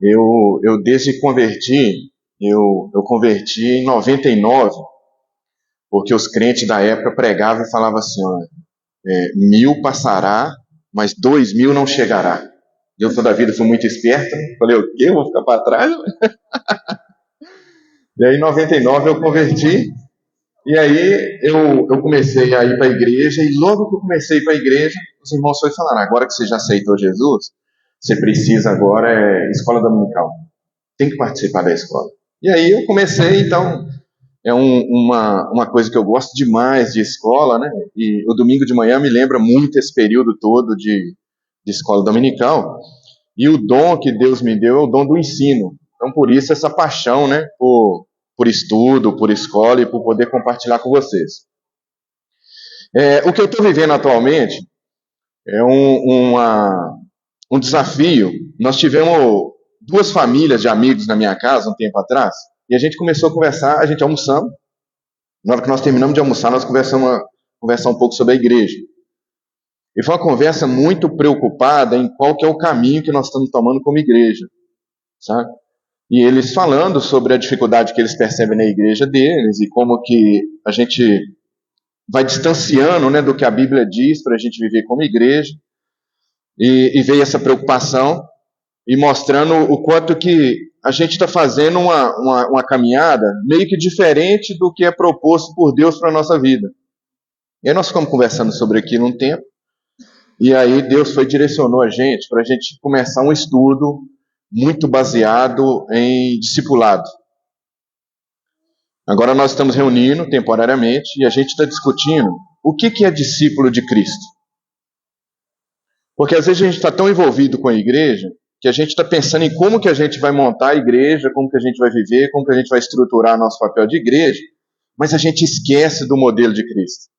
Eu desde que converti, eu converti em 99, porque os crentes da época pregavam e falavam assim, ó, 1000 passará, mas 2000 não chegará. Eu toda a vida fui muito esperto, né? Falei, o quê? Eu vou ficar para trás? E aí em 99 eu converti, e aí eu comecei a ir para a igreja, e logo que eu comecei a ir para a igreja, os irmãos foram falar, agora que você já aceitou Jesus, você precisa agora escola dominical. Tem que participar da escola. E aí eu comecei, então, uma coisa que eu gosto demais de escola, né? E o domingo de manhã me lembra muito esse período todo de escola dominical. E o dom que Deus me deu é o dom do ensino. Então, por isso, essa paixão, né? Por estudo, por escola e por poder compartilhar com vocês. O que eu estou vivendo atualmente é um desafio. Nós tivemos 2 famílias de amigos na minha casa um tempo atrás, e a gente começou a conversar, a gente almoçando. Na hora que nós terminamos de almoçar, nós começamos a conversar um pouco sobre a igreja. E foi uma conversa muito preocupada em qual que é o caminho que nós estamos tomando como igreja, sabe? E eles falando sobre a dificuldade que eles percebem na igreja deles e como que a gente vai distanciando, né, do que a Bíblia diz para a gente viver como igreja. E veio essa preocupação e mostrando o quanto que a gente está fazendo uma caminhada meio que diferente do que é proposto por Deus para a nossa vida. E aí nós ficamos conversando sobre aquilo um tempo, e aí Deus direcionou a gente para a gente começar um estudo muito baseado em discipulado. Agora nós estamos reunindo temporariamente e a gente está discutindo o que é discípulo de Cristo. Porque às vezes a gente está tão envolvido com a igreja que a gente está pensando em como que a gente vai montar a igreja, como que a gente vai viver, como que a gente vai estruturar nosso papel de igreja, mas a gente esquece do modelo de Cristo.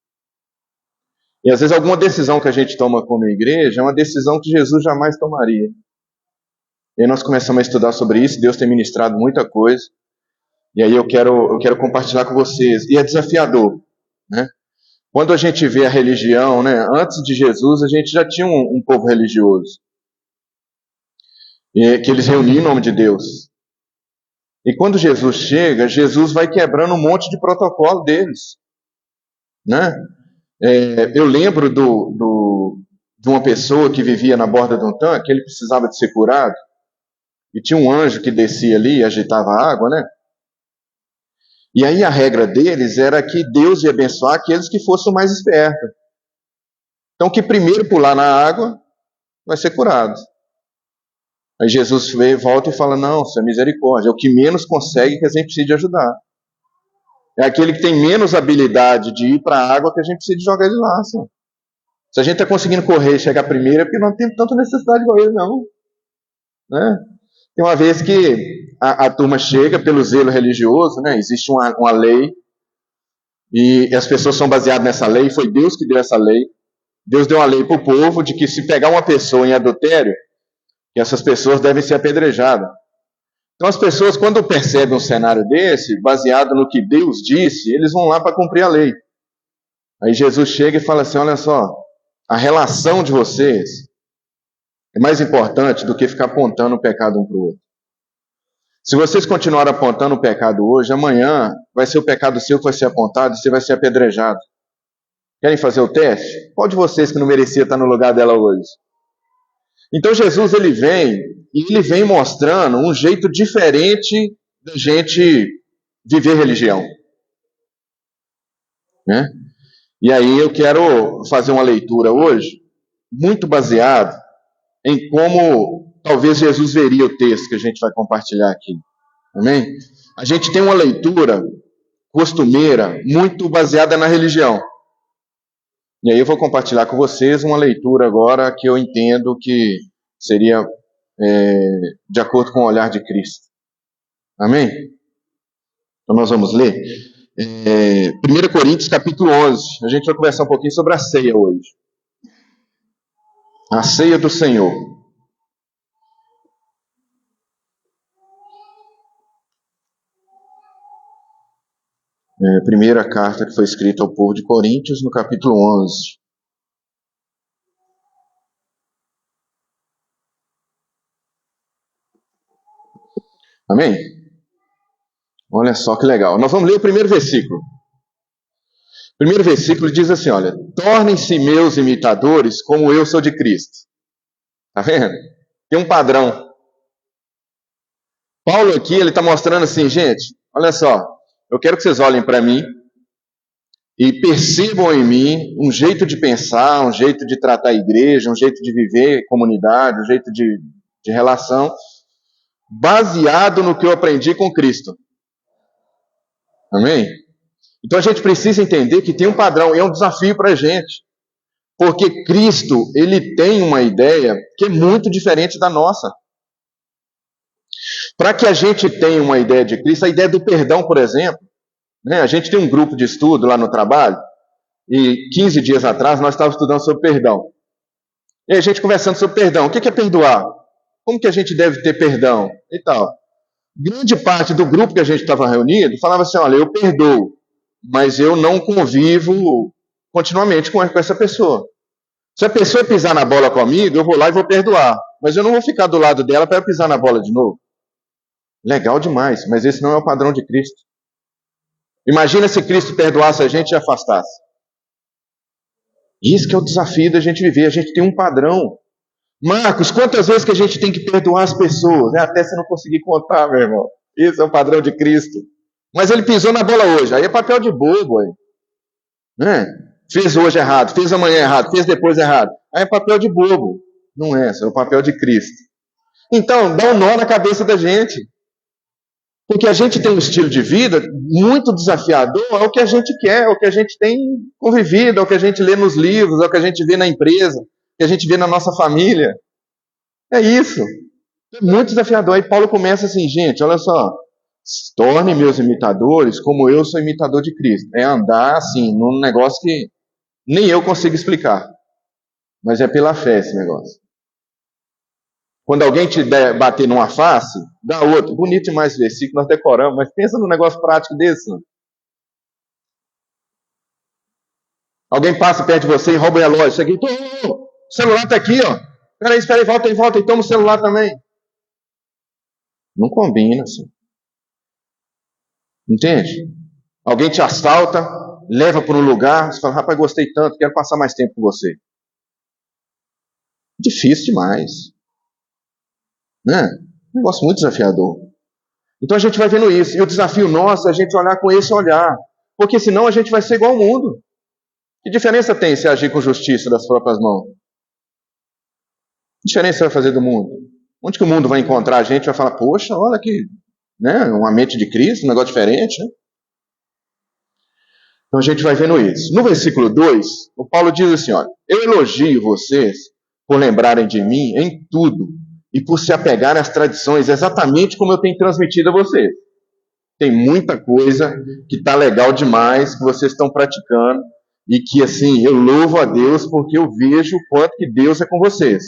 E às vezes alguma decisão que a gente toma como igreja é uma decisão que Jesus jamais tomaria. E aí nós começamos a estudar sobre isso, Deus tem ministrado muita coisa, e aí eu quero compartilhar com vocês. E é desafiador, né? Quando a gente vê a religião, né, antes de Jesus, a gente já tinha um povo religioso, que eles reuniam em nome de Deus. E quando Jesus chega, Jesus vai quebrando um monte de protocolo deles, né? Eu lembro de uma pessoa que vivia na borda de um tanque, ele precisava de ser curado, e tinha um anjo que descia ali e agitava a água, né? E aí a regra deles era que Deus ia abençoar aqueles que fossem mais espertos. Então, que primeiro pular na água vai ser curado. Aí Jesus volta e fala, não, isso é misericórdia, é o que menos consegue que a gente precisa de ajudar. É aquele que tem menos habilidade de ir para a água que a gente precisa de jogar ele lá. Assim. Se a gente está conseguindo correr e chegar primeiro, é porque não tem tanta necessidade igual ele, não. Né? Tem uma vez que a turma chega pelo zelo religioso, né? Existe uma lei, e as pessoas são baseadas nessa lei, foi Deus que deu essa lei. Deus deu uma lei para o povo de que se pegar uma pessoa em adultério, que essas pessoas devem ser apedrejadas. Então as pessoas, quando percebem um cenário desse, baseado no que Deus disse, eles vão lá para cumprir a lei. Aí Jesus chega e fala assim, olha só, a relação de vocês é mais importante do que ficar apontando o pecado um para o outro. Se vocês continuarem apontando o pecado hoje, amanhã vai ser o pecado seu que vai ser apontado e você vai ser apedrejado. Querem fazer o teste? Qual de vocês que não merecia estar no lugar dela hoje? Então Jesus ele vem mostrando um jeito diferente da gente viver religião. Né? E aí eu quero fazer uma leitura hoje, muito baseado em como talvez Jesus veria o texto que a gente vai compartilhar aqui. Amém? A gente tem uma leitura costumeira muito baseada na religião. E aí eu vou compartilhar com vocês uma leitura agora que eu entendo que seria de acordo com o olhar de Cristo. Amém? Então nós vamos ler 1 Coríntios capítulo 11. A gente vai conversar um pouquinho sobre a ceia hoje. A ceia do Senhor. Primeira carta que foi escrita ao povo de Coríntios, no capítulo 11. Amém? Olha só que legal. Nós vamos ler o primeiro versículo. O primeiro versículo diz assim, olha: tornem-se meus imitadores como eu sou de Cristo. Tá vendo? Tem um padrão. Paulo aqui, ele está mostrando assim, gente, olha só, eu quero que vocês olhem para mim e percebam em mim um jeito de pensar, um jeito de tratar a igreja, um jeito de viver comunidade, um jeito de relação, baseado no que eu aprendi com Cristo. Amém? Então a gente precisa entender que tem um padrão, e é um desafio para a gente. Porque Cristo, ele tem uma ideia que é muito diferente da nossa. Para que a gente tenha uma ideia de Cristo, a ideia do perdão, por exemplo, né? A gente tem um grupo de estudo lá no trabalho, e 15 dias atrás nós estávamos estudando sobre perdão. E a gente conversando sobre perdão. O que é perdoar? Como que a gente deve ter perdão? E tal. Grande parte do grupo que a gente estava reunido falava assim, olha, eu perdoo, mas eu não convivo continuamente com essa pessoa. Se a pessoa pisar na bola comigo, eu vou lá e vou perdoar. Mas eu não vou ficar do lado dela para pisar na bola de novo. Legal demais, mas esse não é o padrão de Cristo. Imagina se Cristo perdoasse a gente e afastasse. Isso que é o desafio da gente viver. A gente tem um padrão. Marcos, quantas vezes que a gente tem que perdoar as pessoas? Até você não conseguir contar, meu irmão. Esse é o padrão de Cristo. Mas ele pisou na bola hoje. Aí é papel de bobo. Aí. Né? Fez hoje errado, fez amanhã errado, fez depois errado. Aí é papel de bobo. Não é, é o papel de Cristo. Então, dá um nó na cabeça da gente. Porque a gente tem um estilo de vida muito desafiador, é o que a gente quer, é o que a gente tem convivido, é o que a gente lê nos livros, é o que a gente vê na empresa, é o que a gente vê na nossa família. É isso. É muito desafiador. Aí Paulo começa assim, gente, olha só, tornem meus imitadores como eu sou imitador de Cristo. É andar assim, num negócio que nem eu consigo explicar. Mas é pela fé esse negócio. Quando alguém te bater numa face, dá outro. Bonito demais esse versículo, nós decoramos, mas pensa num negócio prático desse. Não? Alguém passa perto de você e rouba o relógio. Você grita, o celular está aqui, ó. Espera aí, volta e toma o celular também. Não combina, assim. Entende? Alguém te assalta, leva para um lugar, você fala, rapaz, gostei tanto, quero passar mais tempo com você. Difícil demais. Né? Um negócio muito desafiador. Então a gente vai vendo isso. E o desafio nosso é a gente olhar com esse olhar. Porque senão a gente vai ser igual ao mundo. Que diferença tem se agir com justiça das próprias mãos? Que diferença vai fazer do mundo? Onde que o mundo vai encontrar a gente e vai falar, poxa, olha aqui, né? Uma mente de Cristo, um negócio diferente, né? Então a gente vai vendo isso. No versículo 2, o Paulo diz assim, olha, eu elogio vocês por lembrarem de mim em tudo e por se apegarem às tradições, exatamente como eu tenho transmitido a vocês. Tem muita coisa que está legal demais, que vocês estão praticando, e que, assim, eu louvo a Deus porque eu vejo o quanto que Deus é com vocês.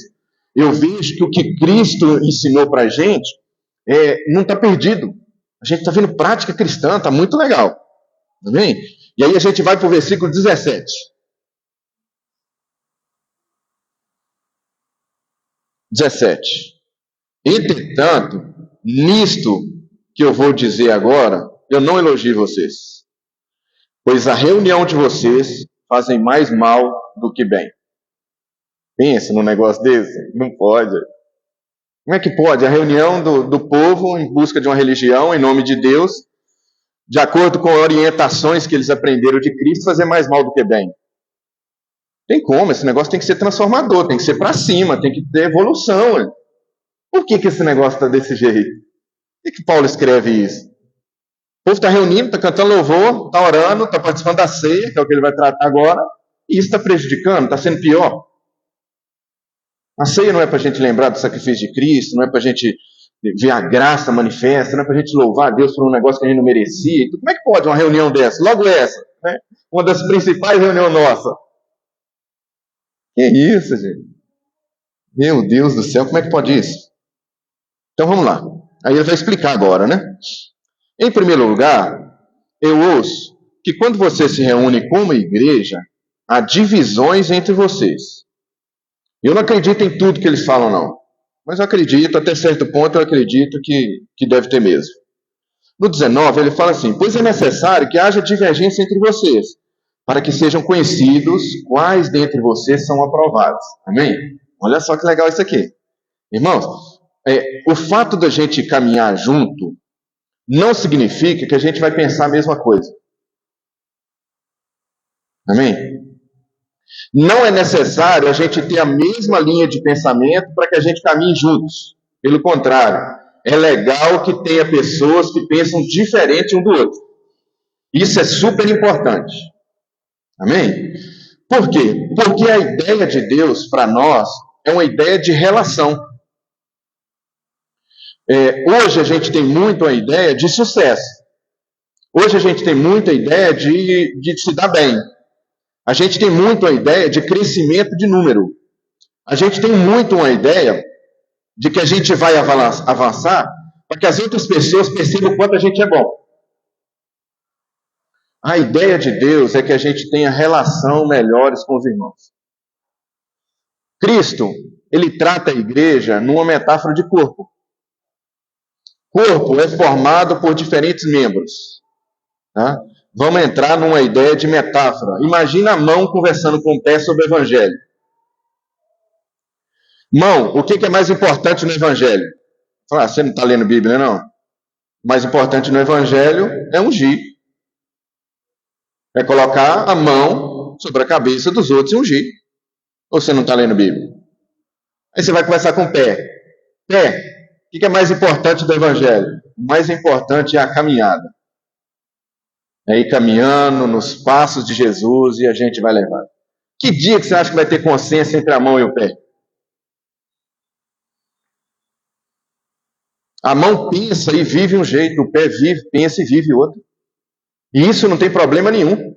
Eu vejo que o que Cristo ensinou para a gente não está perdido. A gente está vendo prática cristã, está muito legal. Amém? E aí a gente vai para o versículo 17. 17. Entretanto, nisto que eu vou dizer agora, eu não elogio vocês, pois a reunião de vocês fazem mais mal do que bem. Pensa num negócio desse? Não pode. Como é que pode? A reunião do povo em busca de uma religião, em nome de Deus, de acordo com orientações que eles aprenderam de Cristo, fazer mais mal do que bem. Tem como, esse negócio tem que ser transformador, tem que ser para cima, tem que ter evolução. Hein? Por que esse negócio está desse jeito? Por que Paulo escreve isso? O povo está reunindo, está cantando louvor, está orando, está participando da ceia, que é o que ele vai tratar agora, e isso está prejudicando, está sendo pior. A ceia não é para a gente lembrar do sacrifício de Cristo, não é para a gente ver a graça manifesta, não é para a gente louvar a Deus por um negócio que a gente não merecia. Então, como é que pode uma reunião dessa? Logo essa, né? Uma das principais reuniões nossas. Que isso, gente? Meu Deus do céu, como é que pode isso? Então vamos lá. Aí ele vai explicar agora, né? Em primeiro lugar, eu ouço que quando você se reúne como igreja, há divisões entre vocês. Eu não acredito em tudo que eles falam, não. Mas eu acredito, até certo ponto, eu acredito que deve ter mesmo. No 19, ele fala assim: pois é necessário que haja divergência entre vocês, para que sejam conhecidos quais dentre vocês são aprovados. Amém? Olha só que legal isso aqui. Irmãos, o fato da gente caminhar junto não significa que a gente vai pensar a mesma coisa. Amém? Não é necessário a gente ter a mesma linha de pensamento para que a gente caminhe juntos. Pelo contrário, é legal que tenha pessoas que pensam diferente um do outro. Isso é super importante. Amém? Por quê? Porque a ideia de Deus para nós é uma ideia de relação. Hoje a gente tem muito a ideia de sucesso. Hoje a gente tem muita ideia de se dar bem. A gente tem muito a ideia de crescimento de número. A gente tem muito uma ideia de que a gente vai avançar para que as outras pessoas percebam o quanto a gente é bom. A ideia de Deus é que a gente tenha relação melhores com os irmãos. Cristo, ele trata a igreja numa metáfora de corpo. Corpo é formado por diferentes membros. Tá? Vamos entrar numa ideia de metáfora. Imagina a mão conversando com o pé sobre o evangelho. Mão, o que é mais importante no evangelho? Você não está lendo Bíblia, não? O mais importante no evangelho é ungir. É colocar a mão sobre a cabeça dos outros e ungir. Ou você não está lendo Bíblia? Aí você vai conversar com o pé. Pé, o que é mais importante do evangelho? O mais importante é a caminhada. É ir caminhando nos passos de Jesus e a gente vai levar. Que dia que você acha que vai ter consciência entre a mão e o pé? A mão pensa e vive um jeito, o pé pensa e vive outro. E isso não tem problema nenhum.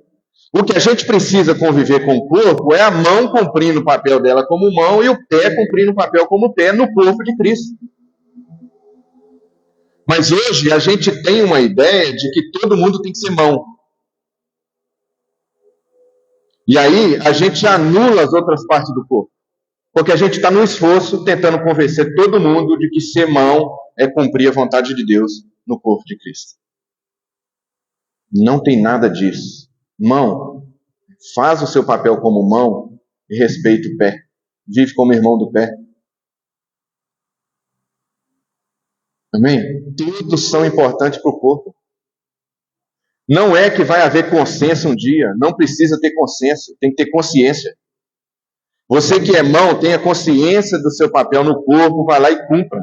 O que a gente precisa conviver com o corpo é a mão cumprindo o papel dela como mão e o pé cumprindo o papel como pé no corpo de Cristo. Mas hoje a gente tem uma ideia de que todo mundo tem que ser mão. E aí a gente anula as outras partes do corpo. Porque a gente está no esforço tentando convencer todo mundo de que ser mão é cumprir a vontade de Deus no corpo de Cristo. Não tem nada disso. Mão, faz o seu papel como mão e respeita o pé. Vive como irmão do pé. Amém? Todos são importantes para o corpo. Não é que vai haver consenso um dia. Não precisa ter consenso. Tem que ter consciência. Você que é mão, tenha consciência do seu papel no corpo, vai lá e cumpra.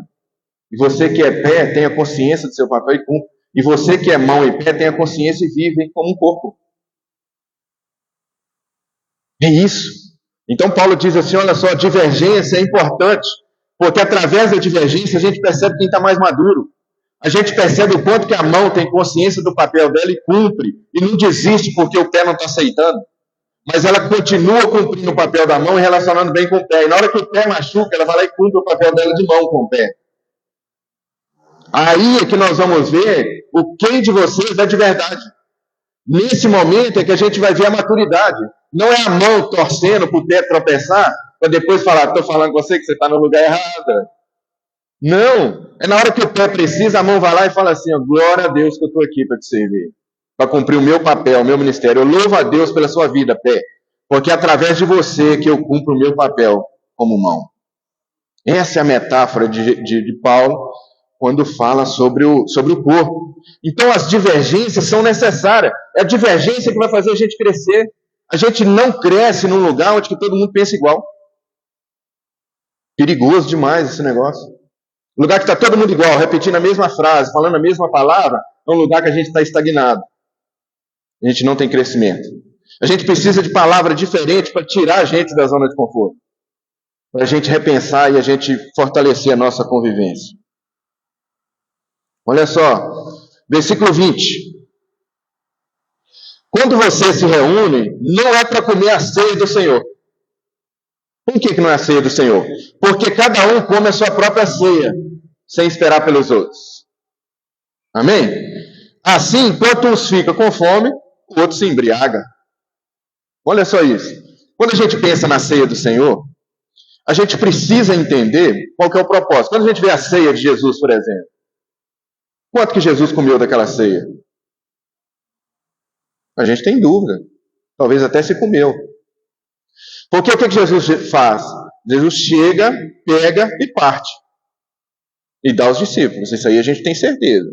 E você que é pé, tenha consciência do seu papel e cumpra. E você que é mão e pé, tenha consciência e vive como um corpo. É isso. Então Paulo diz assim, olha só, a divergência é importante, porque através da divergência a gente percebe quem está mais maduro. A gente percebe o quanto que a mão tem consciência do papel dela e cumpre, e não desiste porque o pé não está aceitando. Mas ela continua cumprindo o papel da mão e relacionando bem com o pé. E na hora que o pé machuca, ela vai lá e cumpre o papel dela de mão com o pé. Aí é que nós vamos ver o quem de vocês é de verdade. Nesse momento é que a gente vai ver a maturidade. Não é a mão torcendo para o pé tropeçar, para depois falar, estou falando com você que você está no lugar errado. Não, é na hora que o pé precisa, a mão vai lá e fala assim, glória a Deus que eu estou aqui para te servir, para cumprir o meu papel, o meu ministério. Eu louvo a Deus pela sua vida, pé, porque é através de você que eu cumpro o meu papel como mão. Essa é a metáfora de Paulo quando fala sobre o corpo. Então as divergências são necessárias. É a divergência que vai fazer a gente crescer. A gente não cresce num lugar onde todo mundo pensa igual. Perigoso demais esse negócio. Um lugar que está todo mundo igual, repetindo a mesma frase, falando a mesma palavra, é um lugar que a gente está estagnado. A gente não tem crescimento. A gente precisa de palavras diferentes para tirar a gente da zona de conforto. Para a gente repensar e a gente fortalecer a nossa convivência. Olha só, versículo 20. Quando você se reúne, não é para comer a ceia do Senhor. Por que não é a ceia do Senhor? Porque cada um come a sua própria ceia, sem esperar pelos outros. Amém? Assim, enquanto uns ficam com fome, o outro se embriaga. Olha só isso. Quando a gente pensa na ceia do Senhor, A gente precisa entender qual que é o propósito. Quando a gente vê a ceia de Jesus, por exemplo, quanto que Jesus comeu daquela ceia? A gente tem dúvida. Talvez até se comeu. Porque o que Jesus faz? Jesus chega, pega e parte. E dá aos discípulos. Isso aí a gente tem certeza.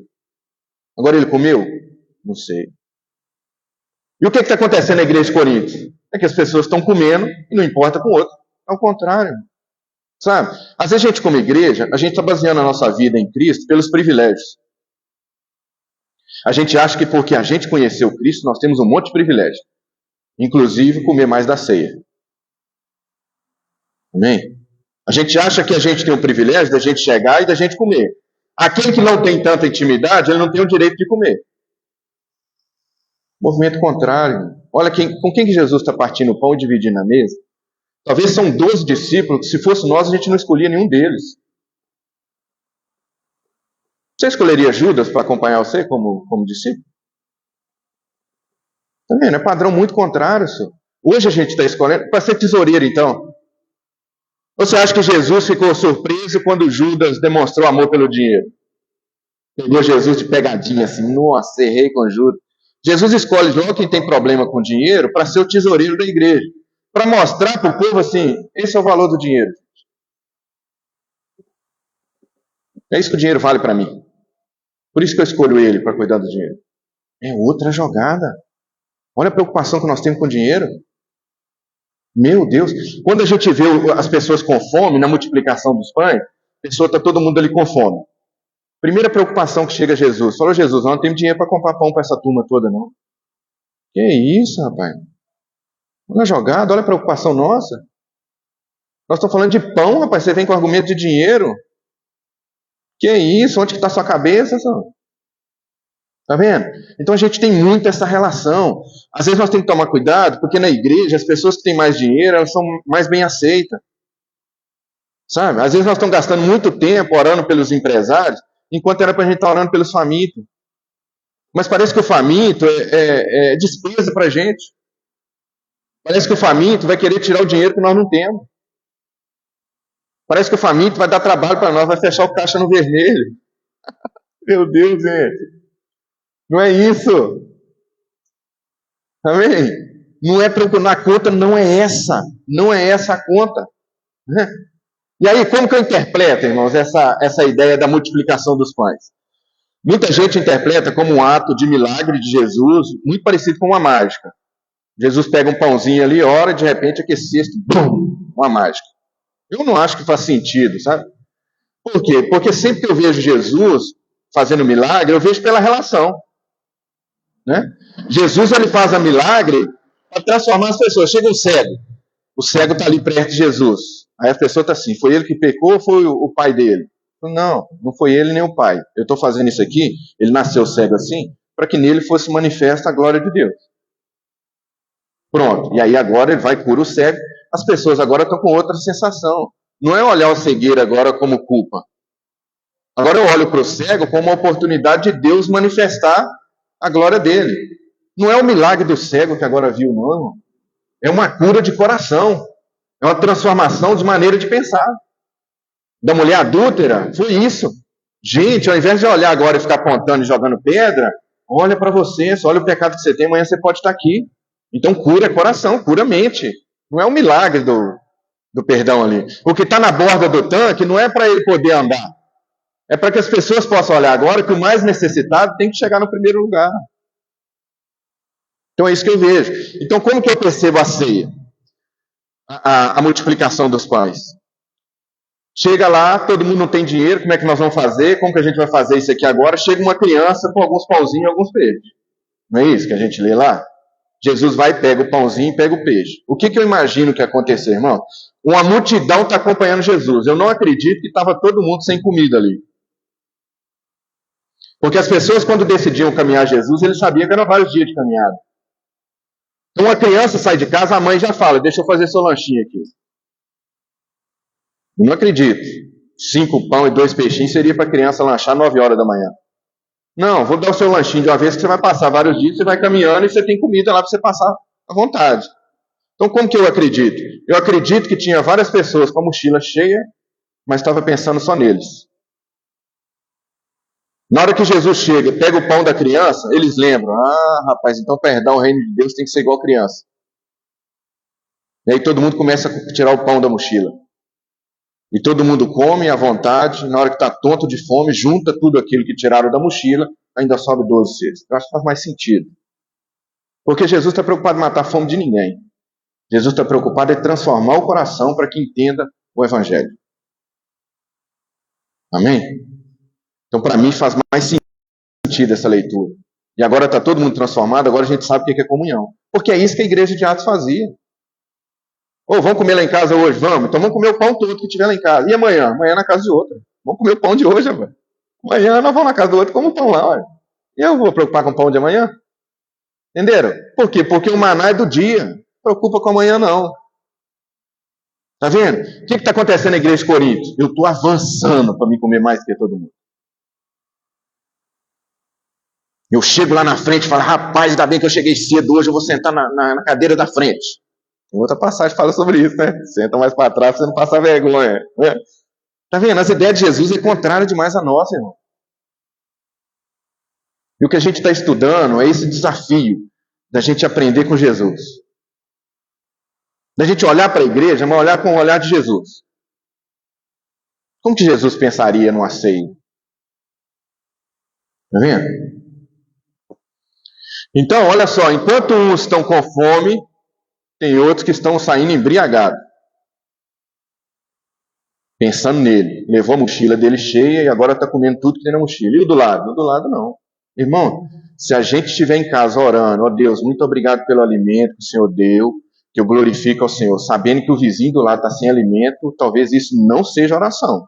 Agora ele comeu? Não sei. E o que está acontecendo na igreja de Corinto? É que as pessoas estão comendo e não importa com o outro. Ao contrário. Sabe? Às vezes a gente, como igreja, a gente está baseando a nossa vida em Cristo pelos privilégios. A gente acha que porque a gente conheceu Cristo, nós temos um monte de privilégio. Inclusive comer mais da ceia. Amém? A gente acha que a gente tem o privilégio da gente chegar e da gente comer. Aquele que não tem tanta intimidade, ele não tem o direito de comer. Movimento contrário. Olha com quem que Jesus está partindo o pão e dividindo a mesa. Talvez são 12 discípulos, se fosse nós, a gente não escolhia nenhum deles. Você escolheria Judas para acompanhar você como discípulo? Tá vendo? É padrão muito contrário, senhor. Hoje a gente está escolhendo para ser tesoureiro, então. Você acha que Jesus ficou surpreso quando Judas demonstrou amor pelo dinheiro? Pegou Jesus de pegadinha assim, nossa, errei com Judas. Jesus escolhe logo quem tem problema com dinheiro para ser o tesoureiro da igreja. Para mostrar para o povo assim, esse é o valor do dinheiro. É isso que o dinheiro vale para mim. Por isso que eu escolho ele para cuidar do dinheiro. É outra jogada. Olha a preocupação que nós temos com o dinheiro. Meu Deus. Quando a gente vê as pessoas com fome, na multiplicação dos pães, está todo mundo ali com fome. Primeira preocupação que chega a Jesus. Falou, Jesus, nós não temos dinheiro para comprar pão para essa turma toda, não. Que isso, rapaz? Olha a jogada, olha a preocupação nossa. Nós estamos falando de pão, rapaz. Você vem com argumento de dinheiro. Que isso? Onde está sua cabeça, senhor? Tá vendo? Então a gente tem muito essa relação. Às vezes nós temos que tomar cuidado, porque na igreja as pessoas que têm mais dinheiro, elas são mais bem aceitas. Sabe? Às vezes nós estamos gastando muito tempo orando pelos empresários, enquanto era para a gente estar orando pelos famintos. Mas parece que o faminto é despesa para a gente. Parece que o faminto vai querer tirar o dinheiro que nós não temos. Parece que o faminto vai dar trabalho para nós, vai fechar o caixa no vermelho. Meu Deus, gente. Não é isso. Amém? Não é preocupar. A conta não é essa. Não é essa a conta. Né? E aí, como que eu interpreto, irmãos, essa ideia da multiplicação dos pães? Muita gente interpreta como um ato de milagre de Jesus, muito parecido com uma mágica. Jesus pega um pãozinho ali, ora, e de repente aquele cesto, bum, uma mágica. Eu não acho que faz sentido, sabe? Por quê? Porque sempre que eu vejo Jesus fazendo milagre, eu vejo pela relação. Né? Jesus ele faz a milagre para transformar as pessoas. Chega o cego está ali perto de Jesus. Aí a pessoa está assim, foi ele que pecou ou foi o pai dele? Não, não foi ele nem o pai. Eu estou fazendo isso aqui, ele nasceu cego assim, para que nele fosse manifesta a glória de Deus. Pronto, e aí agora ele vai curar o cego. As pessoas agora estão com outra sensação. Não é olhar o cegueiro agora como culpa. Agora eu olho para o cego como uma oportunidade de Deus manifestar a glória dele. Não é o milagre do cego que agora viu, não. É uma cura de coração. É uma transformação de maneira de pensar. Da mulher adúltera, foi isso. Gente, ao invés de olhar agora e ficar apontando e jogando pedra, olha para você, olha o pecado que você tem, amanhã você pode estar aqui. Então cura coração, cura mente. Não é o milagre do perdão ali. O que está na borda do tanque não é para ele poder andar. É para que as pessoas possam olhar agora que o mais necessitado tem que chegar no primeiro lugar. Então é isso que eu vejo. Então como que eu percebo a ceia? A multiplicação dos pães. Chega lá, todo mundo não tem dinheiro, como é que nós vamos fazer? Como que a gente vai fazer isso aqui agora? Chega uma criança com alguns pãozinhos e alguns peixes. Não é isso que a gente lê lá? Jesus vai, pega o pãozinho e pega o peixe. O que eu imagino que ia acontecer, irmão? Uma multidão está acompanhando Jesus. Eu não acredito que estava todo mundo sem comida ali. Porque as pessoas, quando decidiam caminhar Jesus, eles sabiam que eram vários dias de caminhada. Então, uma criança sai de casa, a mãe já fala, deixa eu fazer seu lanchinho aqui. Eu não acredito. 5 pão e 2 peixinhos seria para a criança lanchar 9 horas da manhã. Não, vou dar o seu lanchinho de uma vez que você vai passar vários dias, você vai caminhando e você tem comida lá para você passar à vontade. Então, como que eu acredito? Eu acredito que tinha várias pessoas com a mochila cheia, mas estava pensando só neles. Na hora que Jesus chega e pega o pão da criança, eles lembram: ah, rapaz, então para herdar o reino de Deus tem que ser igual criança. E aí todo mundo começa a tirar o pão da mochila. E todo mundo come à vontade, na hora que está tonto de fome, junta tudo aquilo que tiraram da mochila, ainda sobe 12 cestos. Eu acho que faz mais sentido. Porque Jesus está preocupado em matar a fome de ninguém. Jesus está preocupado em transformar o coração para que entenda o Evangelho. Amém? Então, para mim, faz mais sentido essa leitura. E agora está todo mundo transformado, agora a gente sabe o que é comunhão. Porque é isso que a igreja de Atos fazia. Ou vamos comer lá em casa hoje? Vamos. Então vamos comer o pão todo que tiver lá em casa. E amanhã? Amanhã na casa de outra. Vamos comer o pão de hoje, velho. Amanhã nós vamos na casa do outro e comemos o pão lá, olha. E eu vou preocupar com o pão de amanhã? Entenderam? Por quê? Porque o maná é do dia. Não preocupa com amanhã, não. Tá vendo? O que está acontecendo na igreja de Corinto? Eu estou avançando para me comer mais que todo mundo. Eu chego lá na frente e falo: rapaz, ainda bem que eu cheguei cedo hoje, eu vou sentar na cadeira da frente. Tem outra passagem que fala sobre isso, né? Senta mais para trás, você não passa vergonha. Né? Tá vendo? As ideias de Jesus é contrária demais a nossa, irmão. E o que a gente está estudando é esse desafio da gente aprender com Jesus. Da gente olhar para a igreja, mas olhar com o olhar de Jesus. Como que Jesus pensaria no asseio? Tá vendo? Então, olha só, enquanto uns estão com fome, tem outros que estão saindo embriagados. Pensando nele. Levou a mochila dele cheia e agora está comendo tudo que tem na mochila. E o do lado? O do lado não. Irmão, se a gente estiver em casa orando: ó Deus, muito obrigado pelo alimento que o Senhor deu, que eu glorifico ao Senhor, sabendo que o vizinho do lado está sem alimento, talvez isso não seja oração.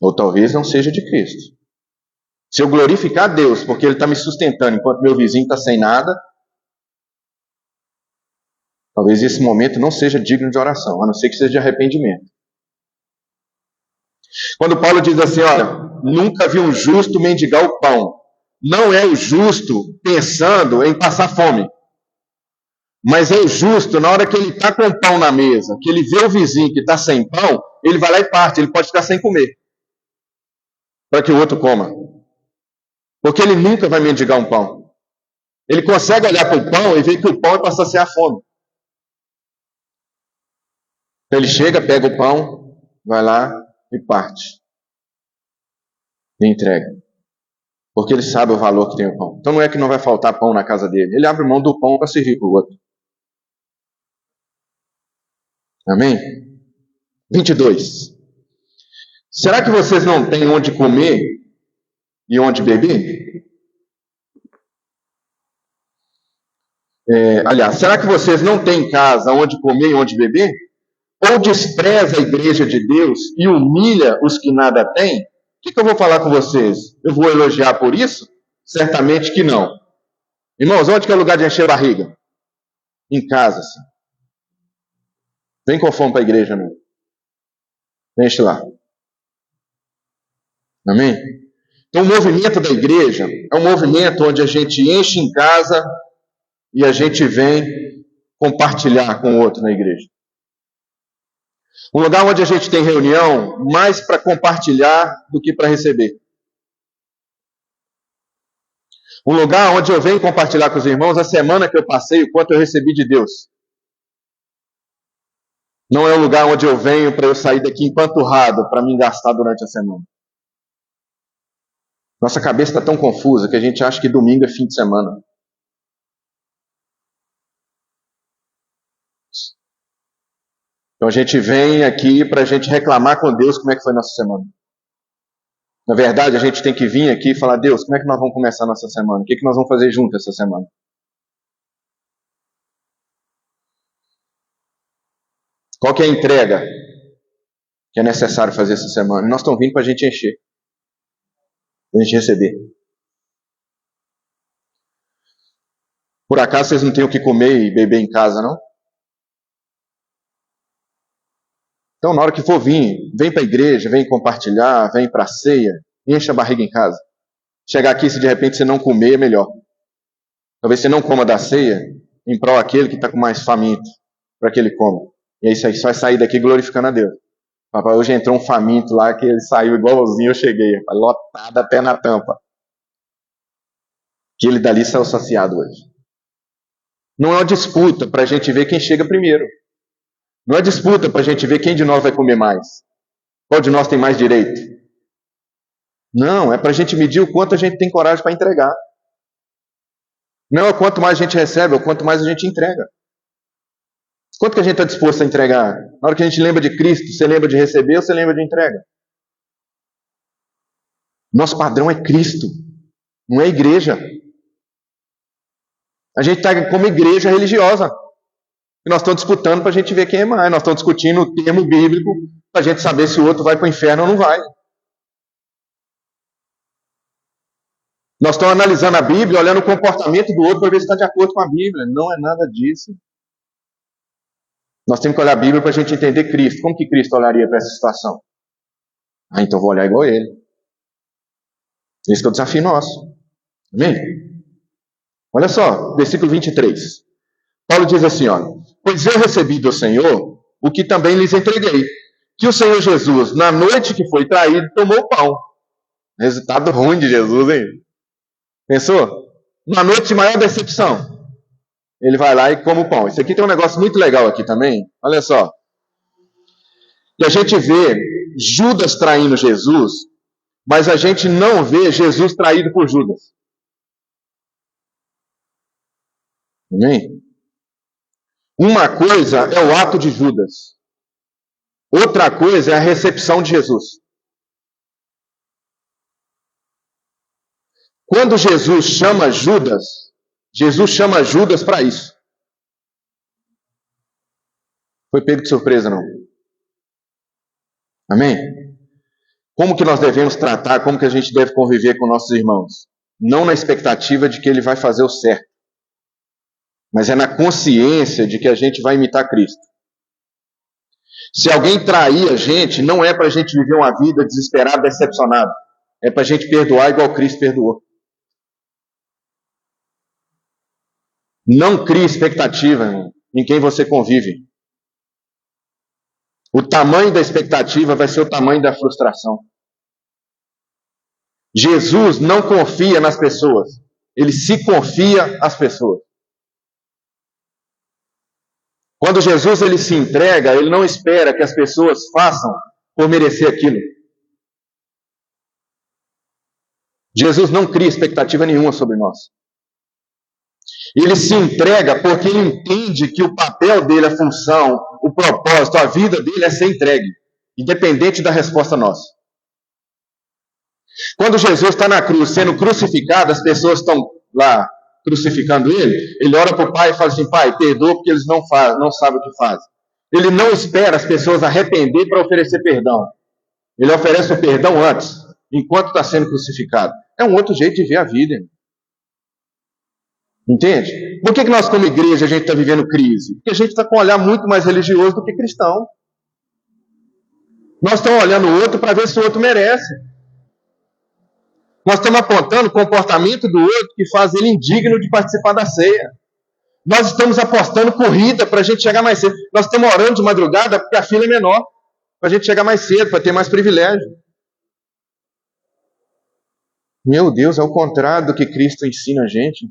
Ou talvez não seja de Cristo. Se eu glorificar a Deus porque Ele está me sustentando enquanto meu vizinho está sem nada, talvez esse momento não seja digno de oração, a não ser que seja de arrependimento. Quando Paulo diz assim: olha, nunca vi um justo mendigar o pão. Não é o justo pensando em passar fome. Mas é o justo na hora que ele está com o pão na mesa, que ele vê o vizinho que está sem pão, ele vai lá e parte, ele pode ficar sem comer. Para que o outro coma. Porque ele nunca vai mendigar um pão. Ele consegue olhar para o pão e ver que o pão é para saciar a fome. Então ele chega, pega o pão, vai lá e parte. E entrega. Porque ele sabe o valor que tem o pão. Então não é que não vai faltar pão na casa dele. Ele abre mão do pão para servir para o outro. Amém? 22. Será que vocês não têm onde comer e onde beber? Aliás, será que vocês não têm casa onde comer e onde beber? Ou despreza a igreja de Deus e humilha os que nada têm? O que eu vou falar com vocês? Eu vou elogiar por isso? Certamente que não. Irmãos, onde que é o lugar de encher a barriga? Em casa, sim. Vem com fome para a igreja, não. Enche lá. Amém? Então o movimento da igreja é um movimento onde a gente enche em casa e a gente vem compartilhar com o outro na igreja. Um lugar onde a gente tem reunião mais para compartilhar do que para receber. Um lugar onde eu venho compartilhar com os irmãos a semana que eu passei, o quanto eu recebi de Deus. Não é um lugar onde eu venho para eu sair daqui empanturrado para me gastar durante a semana. Nossa cabeça está tão confusa que a gente acha que domingo é fim de semana. Então a gente vem aqui para a gente reclamar com Deus como é que foi nossa semana. Na verdade, a gente tem que vir aqui e falar: Deus, como é que nós vamos começar a nossa semana? O que nós vamos fazer junto essa semana? Qual que é a entrega que é necessário fazer essa semana? E nós estamos vindo para a gente encher. Para a gente receber. Por acaso vocês não têm o que comer e beber em casa, não? Então, na hora que for vir, vem para a igreja, vem compartilhar, vem para a ceia, enche a barriga em casa. Chegar aqui, se de repente você não comer, é melhor. Talvez você não coma da ceia, em prol daquele que está com mais faminto, para que ele coma. E aí você vai sair daqui glorificando a Deus. Papai, hoje entrou um faminto lá que ele saiu igualzinho eu cheguei, lotado até na tampa. Que ele dali saiu saciado hoje. Não é uma disputa para a gente ver quem chega primeiro. Não é disputa para a gente ver quem de nós vai comer mais. Qual de nós tem mais direito. Não, é para a gente medir o quanto a gente tem coragem para entregar. Não é o quanto mais a gente recebe, é o quanto mais a gente entrega. Quanto que a gente está disposto a entregar? Na hora que a gente lembra de Cristo, você lembra de receber ou você lembra de entrega? Nosso padrão é Cristo, não é igreja. A gente está como igreja religiosa. E nós estamos disputando para a gente ver quem é mais. Nós estamos discutindo o termo bíblico para a gente saber se o outro vai para o inferno ou não vai. Nós estamos analisando a Bíblia, olhando o comportamento do outro para ver se está de acordo com a Bíblia. Não é nada disso. Nós temos que olhar a Bíblia para a gente entender Cristo. Como que Cristo olharia para essa situação? Então eu vou olhar igual a ele. Esse que é o desafio nosso. Amém? Olha só, versículo 23. Paulo diz assim, ó: pois eu recebi do Senhor o que também lhes entreguei, que o Senhor Jesus, na noite que foi traído, tomou o pão. Resultado ruim de Jesus, hein? Pensou? Na noite de maior decepção, ele vai lá e come o pão. Isso aqui tem um negócio muito legal aqui também. Olha só. E a gente vê Judas traindo Jesus, mas a gente não vê Jesus traído por Judas. Amém? Uma coisa é o ato de Judas. Outra coisa é a recepção de Jesus. Quando Jesus chama Judas para isso. Foi pego de surpresa, não? Amém? Como que nós devemos tratar, como que a gente deve conviver com nossos irmãos? Não na expectativa de que ele vai fazer o certo, mas é na consciência de que a gente vai imitar Cristo. Se alguém trair a gente, não é para a gente viver uma vida desesperada, decepcionada. É para a gente perdoar igual Cristo perdoou. Não crie expectativa, irmão, em quem você convive. O tamanho da expectativa vai ser o tamanho da frustração. Jesus não confia nas pessoas. Ele se confia às pessoas. Quando Jesus ele se entrega, ele não espera que as pessoas façam por merecer aquilo. Jesus não cria expectativa nenhuma sobre nós. Ele se entrega porque ele entende que o papel dele, a função, o propósito, a vida dele é ser entregue, independente da resposta nossa. Quando Jesus está na cruz, sendo crucificado, as pessoas estão lá crucificando ele olha para o Pai e fala assim: Pai, perdoa porque eles não sabem o que fazem. Ele não espera as pessoas arrepender para oferecer perdão. Ele oferece o perdão antes, enquanto está sendo crucificado. É um outro jeito de ver a vida. Entende? Por que nós, como igreja, a gente está vivendo crise? Porque a gente está com um olhar muito mais religioso do que cristão. Nós estamos olhando o outro para ver se o outro merece. Nós estamos apontando o comportamento do outro que faz ele indigno de participar da ceia. Nós estamos apostando corrida para a gente chegar mais cedo. Nós estamos orando de madrugada porque a fila é menor, para a gente chegar mais cedo, para ter mais privilégio. Meu Deus, é o contrário do que Cristo ensina a gente.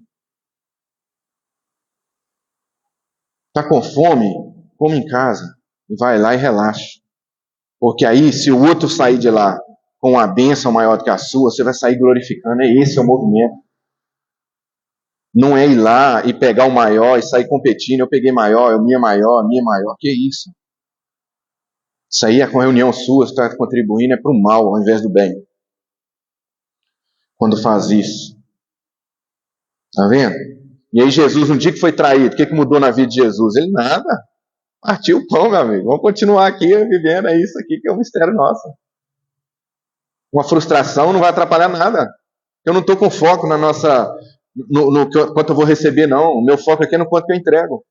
Está com fome? Come em casa. E vai lá e relaxa. Porque aí, se o outro sair de lá com uma bênção maior do que a sua, você vai sair glorificando. Esse é o movimento. Não é ir lá e pegar o maior e sair competindo. Eu peguei maior, a minha maior. Que isso? Isso aí é com reunião sua, você está contribuindo é para o mal ao invés do bem. Quando faz isso. Está vendo? E aí Jesus, um dia que foi traído, o que mudou na vida de Jesus? Ele nada. Partiu o pão, meu amigo. Vamos continuar aqui vivendo. É isso aqui que é um mistério nosso. Uma frustração não vai atrapalhar nada. Eu não estou com foco na nossa... no quanto eu vou receber, não. O meu foco aqui é no quanto que eu entrego.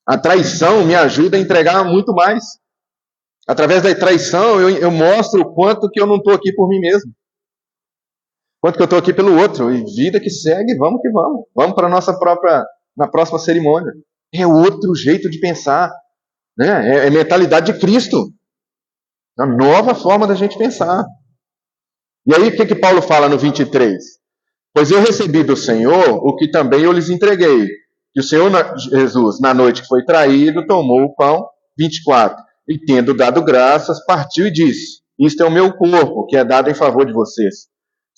A traição me ajuda a entregar muito mais. Através da traição, eu mostro o quanto que eu não estou aqui por mim mesmo. Quanto que eu estou aqui pelo outro. E vida que segue, vamos que vamos. Vamos para a nossa própria na próxima cerimônia. É outro jeito de pensar, né? É mentalidade de Cristo. A nova forma da gente pensar. E aí, o que Paulo fala no 23? Pois eu recebi do Senhor o que também eu lhes entreguei. Que o Senhor Jesus, na noite que foi traído, tomou o pão, 24, e tendo dado graças, partiu e disse: isto é o meu corpo, que é dado em favor de vocês.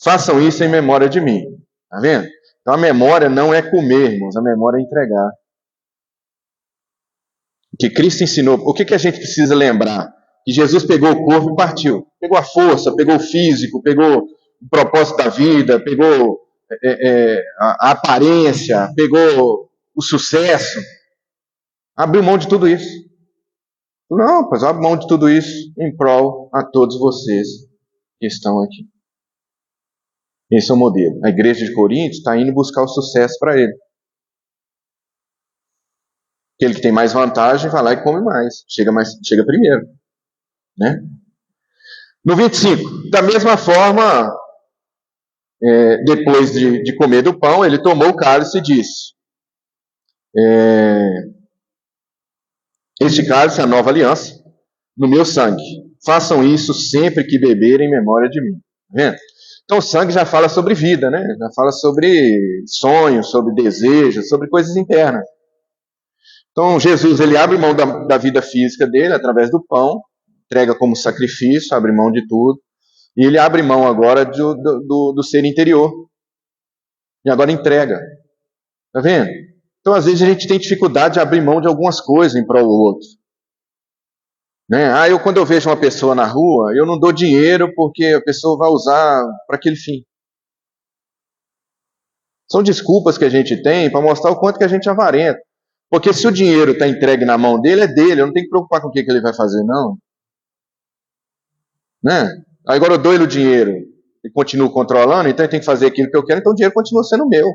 Façam isso em memória de mim. Está vendo? Então a memória não é comer, irmãos, a memória é entregar. O que Cristo ensinou, o que a gente precisa lembrar? Que Jesus pegou o corpo e partiu. Pegou a força, pegou o físico, pegou o propósito da vida, pegou a aparência, pegou o sucesso. Abriu mão de tudo isso. Não, pois abre mão de tudo isso em prol a todos vocês que estão aqui. Esse é o modelo. A igreja de Corinto está indo buscar o sucesso para ele. Aquele que tem mais vantagem vai lá e come mais. Chega primeiro. Né? No 25, da mesma forma, depois de comer do pão, ele tomou o cálice e disse: este cálice é a nova aliança no meu sangue. Façam isso sempre que beberem em memória de mim. Tá vendo? Então o sangue já fala sobre vida, né? Já fala sobre sonhos, sobre desejos, sobre coisas internas. Então Jesus, ele abre mão da vida física dele através do pão, entrega como sacrifício, abre mão de tudo, e ele abre mão agora do ser interior. E agora entrega. Tá vendo? Então às vezes a gente tem dificuldade de abrir mão de algumas coisas em prol do outro. Né? Quando eu vejo uma pessoa na rua, eu não dou dinheiro porque a pessoa vai usar para aquele fim. São desculpas que a gente tem para mostrar o quanto que a gente é avarento. Porque se o dinheiro está entregue na mão dele, é dele. Eu não tenho que preocupar com o que ele vai fazer, não. Né? Agora eu dou ele o dinheiro e continuo controlando, então ele tem que fazer aquilo que eu quero, então o dinheiro continua sendo meu.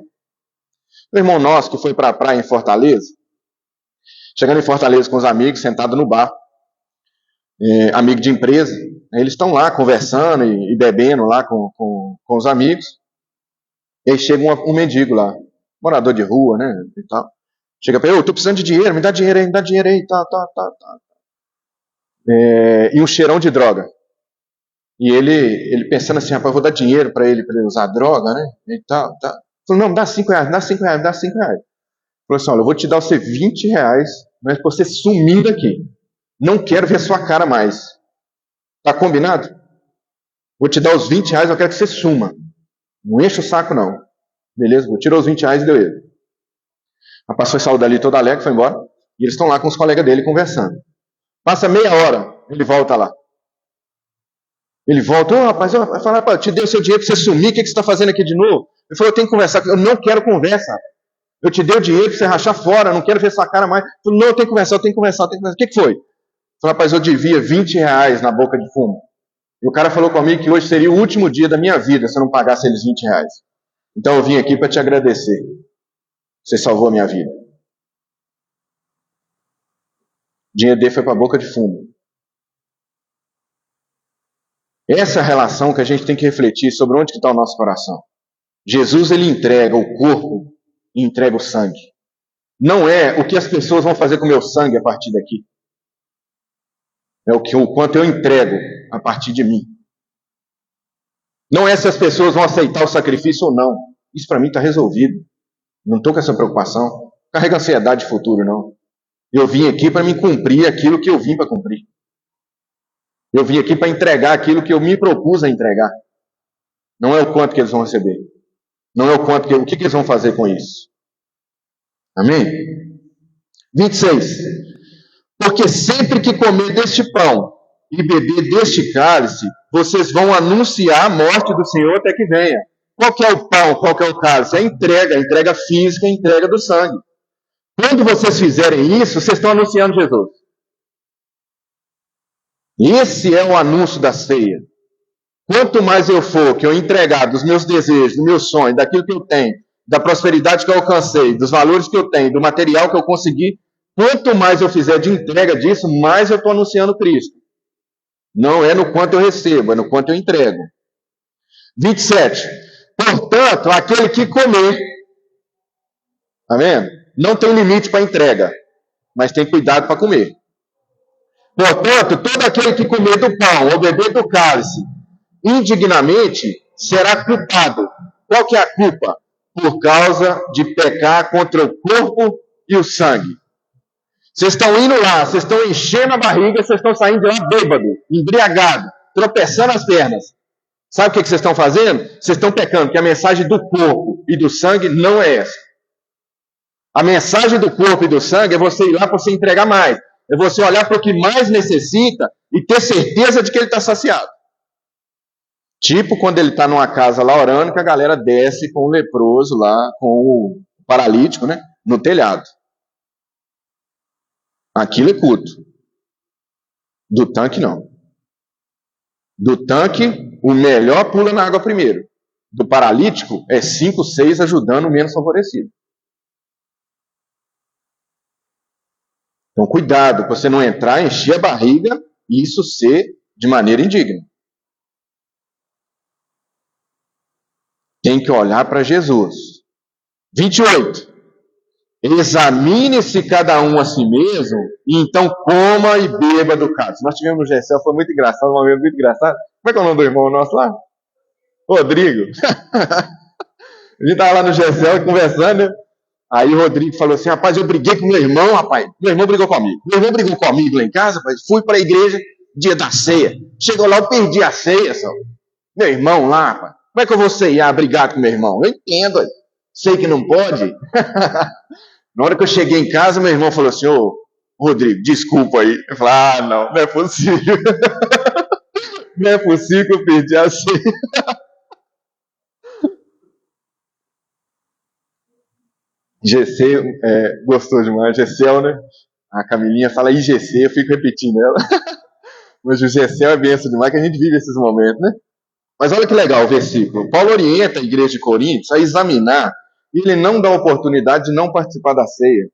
O irmão nosso que foi para a praia em Fortaleza, chegando em Fortaleza com os amigos, sentado no bar, amigo de empresa, eles estão lá conversando e bebendo lá com os amigos, e aí chega um mendigo lá, morador de rua, né, e tal. Chega para ele: eu estou precisando de dinheiro, me dá dinheiro aí, tá. E um cheirão de droga. E ele pensando assim: rapaz, eu vou dar dinheiro para ele usar droga, né, e tal. Falou: não, me dá 5 reais. Falou assim: olha, eu vou te dar você 20 reais, mas para você sumir daqui. Não quero ver sua cara mais. Tá combinado? Vou te dar os 20 reais, eu quero que você suma. Não enche o saco, não. Beleza? Tirou os 20 reais e deu ele. A pastor saiu dali todo alegre, foi embora. E eles estão lá com os colegas dele conversando. Passa meia hora, ele volta lá. Ele volta: rapaz, eu te dei o seu dinheiro para você sumir, o que você está fazendo aqui de novo? Ele falou: eu tenho que conversar. Eu não quero conversa. Eu te dei o dinheiro para você rachar fora, eu não quero ver sua cara mais. Eu falei: não, eu tenho que conversar. O que foi? Eu falei: rapaz, eu devia 20 reais na boca de fumo. E o cara falou comigo que hoje seria o último dia da minha vida se eu não pagasse eles 20 reais. Então eu vim aqui para te agradecer. Você salvou a minha vida. O dinheiro dele foi para a boca de fumo. Essa é a relação que a gente tem que refletir sobre onde está o nosso coração. Jesus, ele entrega o corpo e entrega o sangue. Não é o que as pessoas vão fazer com o meu sangue a partir daqui. É o quanto eu entrego a partir de mim. Não é se as pessoas vão aceitar o sacrifício ou não. Isso para mim está resolvido. Não estou com essa preocupação. Carrega ansiedade de futuro, não. Eu vim aqui para me cumprir aquilo que eu vim para cumprir. Eu vim aqui para entregar aquilo que eu me propus a entregar. Não é o quanto que eles vão receber. Não é o quanto o que eles vão fazer com isso. Amém? 26. Porque sempre que comer deste pão e beber deste cálice, vocês vão anunciar a morte do Senhor até que venha. Qual que é o pão? Qual que é o cálice? É a entrega física, a entrega do sangue. Quando vocês fizerem isso, vocês estão anunciando Jesus. Esse é o anúncio da ceia. Quanto mais eu for, que eu entregar dos meus desejos, do meu sonho, daquilo que eu tenho, da prosperidade que eu alcancei, dos valores que eu tenho, do material que eu consegui, quanto mais eu fizer de entrega disso, mais eu estou anunciando Cristo. Não é no quanto eu recebo, é no quanto eu entrego. 27. Portanto, aquele que comer. Está vendo? Não tem limite para entrega, mas tem cuidado para comer. Portanto, todo aquele que comer do pão ou beber do cálice indignamente será culpado. Qual que é a culpa? Por causa de pecar contra o corpo e o sangue. Vocês estão indo lá, vocês estão enchendo a barriga, vocês estão saindo de lá bêbado, embriagado, tropeçando as pernas. Sabe o que vocês estão fazendo? Vocês estão pecando, porque a mensagem do corpo e do sangue não é essa. A mensagem do corpo e do sangue é você ir lá para você entregar mais. É você olhar para o que mais necessita e ter certeza de que ele está saciado. Tipo quando ele está numa casa lá orando, que a galera desce com o leproso lá, com o paralítico, né, no telhado. Aquilo é culto. Do tanque, não. Do tanque, o melhor pula na água primeiro. Do paralítico, é 5, 6 ajudando o menos favorecido. Então, cuidado, para você não entrar, encher a barriga e isso ser de maneira indigna. Tem que olhar para Jesus. 28. Examine-se cada um a si mesmo, e então coma e beba do cálice. Nós tivemos no GCL, foi muito engraçado, uma vez muito engraçado. Como é que é o nome do irmão nosso lá? Rodrigo. A gente estava lá no GCL conversando, né? Aí o Rodrigo falou assim, rapaz, eu briguei com meu irmão, rapaz. Meu irmão brigou comigo. Meu irmão brigou comigo lá em casa, rapaz. Fui para a igreja, dia da ceia. Chegou lá, eu perdi a ceia, só. Meu irmão lá, rapaz. Como é que eu vou ceiar, brigar com meu irmão? Eu entendo, sei que não pode. Na hora que eu cheguei em casa, meu irmão falou assim, ô, Rodrigo, desculpa aí. Eu falei, não é possível. Não é possível que eu perdi a ceia. GC, gostou demais, GCL, né? A Camilinha fala IGC, eu fico repetindo ela. Mas o GCL é benção demais, que a gente vive esses momentos, né? Mas olha que legal o versículo. Paulo orienta a igreja de Coríntios a examinar, e ele não dá oportunidade de não participar da ceia.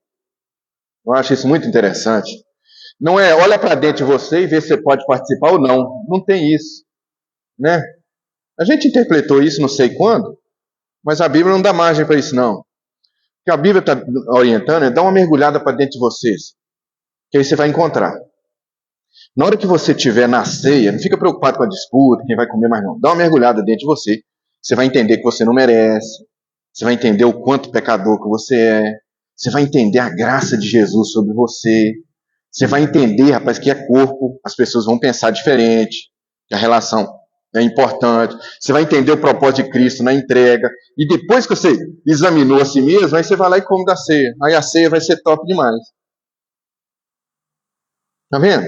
Eu acho isso muito interessante. Não é, olha para dentro de você e vê se você pode participar ou não. Não tem isso, né? A gente interpretou isso não sei quando, mas a Bíblia não dá margem para isso, não. O que a Bíblia está orientando é dar uma mergulhada para dentro de vocês, que aí você vai encontrar. Na hora que você estiver na ceia, não fica preocupado com a disputa, quem vai comer mais não. Dá uma mergulhada dentro de você. Você vai entender que você não merece. Você vai entender o quanto pecador que você é. Você vai entender a graça de Jesus sobre você. Você vai entender, rapaz, que é corpo. As pessoas vão pensar diferente. Que a relação é importante. Você vai entender o propósito de Cristo na entrega. E depois que você examinou a si mesmo, aí você vai lá e come da ceia. Aí a ceia vai ser top demais. Tá vendo?